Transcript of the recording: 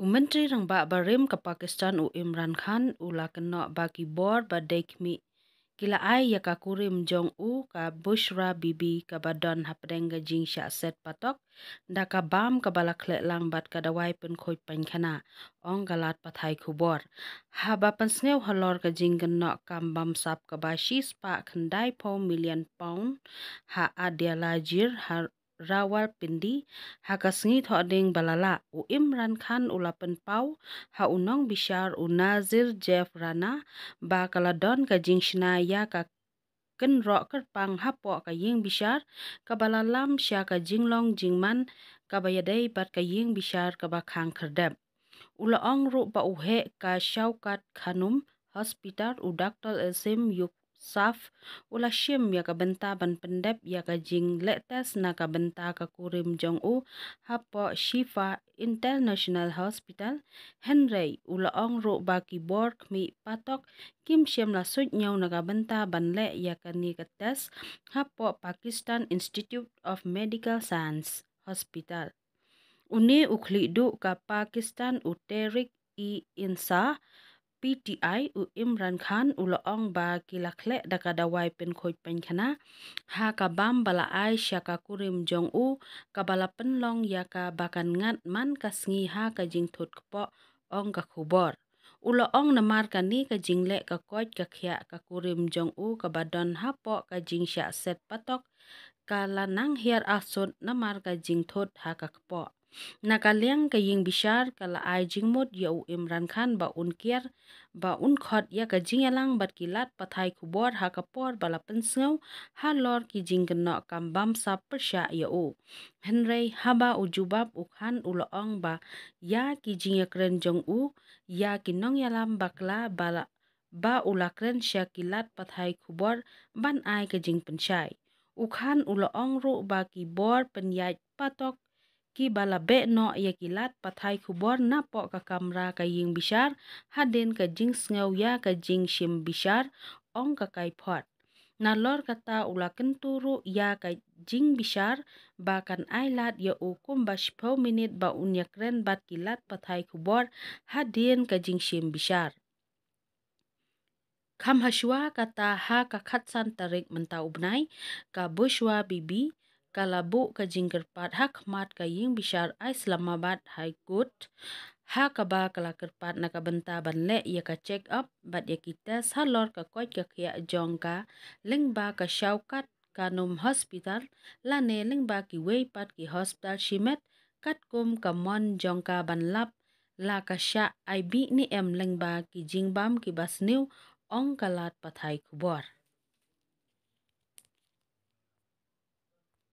Menteri rang ba barim ke Pakistan Imran Khan ula kena bagi bor ba dekmi kila ai ya ka kurim jong ka Bushra Bibi ka badon hapdeng ga jing sha set patok da ka bam ka balak le lang bat ka dawai pen khoi pan khana ong galat pathai khubor ha ba pan sneu halor ka jing gna kam bam sap ka ba shi spa khandai £4 million ha adia lajir har rawal pindi ha ka sngi thoding balala Imran Khan ulapan pau ha unong bishar Nazir Jeff Rana ba kaladon ka jingshna ya ka ken ro pang hapo ka ying bishar ka balalam sya ka jinglong jingman ka bayadai bat ka ying bishar ka ba khang kherdep ula ong ru ba uhe ka Shaukat Khanum hospital u Dr. Azim Saf ula shim ya ka benta ban pendep ya ka jing letes na ka benta ka kurim jong hapo Shifa International Hospital Henry ula ong ro ba ki bork mi patok kim shem la sut nyau na ka benta ban le ya ka ni ka tes hapo Pakistan Institute of Medical Science Hospital uni ukhli du ka Pakistan Terik Insa PTI Imran Khan ula ong ba kilakle da ka dawai pen khoj pen khana ha ka bam bala ai sha ka kurim jong ka bala penlong ya ka bakan ngat man ka sngi ha ka jing thut kpo ong ka khubor ula ong namar ka ni ka jingle ka koj ka khya ka kurim jong ka badon ha po ka jing sha set patok ka lanang hiar asut namar ka jing thut ha ka kpo nakaliang ka ying bishar kala ai jingmut ya Imran Khan ba unkier ba unkhot ya ka jingalang bat kilat pathai khubor ha kapor bala pensngau ha lor ki jinggena kam bam sap persya ya Henry haba ujubab ukhan uloong ba ya ki jingakren jong ya ki nong yalam bakla bala ba ulakren sya kilat pathai khubor ban ai ka jing pensyai ukhan uloong ru ba ki bor penyait patok ki bala be no ya kilat pathai khubor na po ka kamra ka ying bishar hadin ka jing sngaw ya ka jing shim bishar ong ka kai phot na lor kata ula kenturu ya ka jing bishar ba kan ailat ya ukum ba 10 minit ba unyakren bat kilat pathai khubor hadin ka jing shim bishar Kam haswa kata ha ka khatsan tarik mentau benai ka Bushra Bibi kalabu ka jingkerpat ha khmat ka ying bishar Islamabad High Court ha ka ba kala kerpat na ka benta banle ya ka check up bat ya kita salor ka koj ka khya jong ka lengba ka Shaukat Khanum Hospital lane lengba ki wei pat ki hospital shimet kat kum ka mon jong ka banlap la ka sha IB ni em lengba ki jingbam ki basniu ong kalat pathai khubor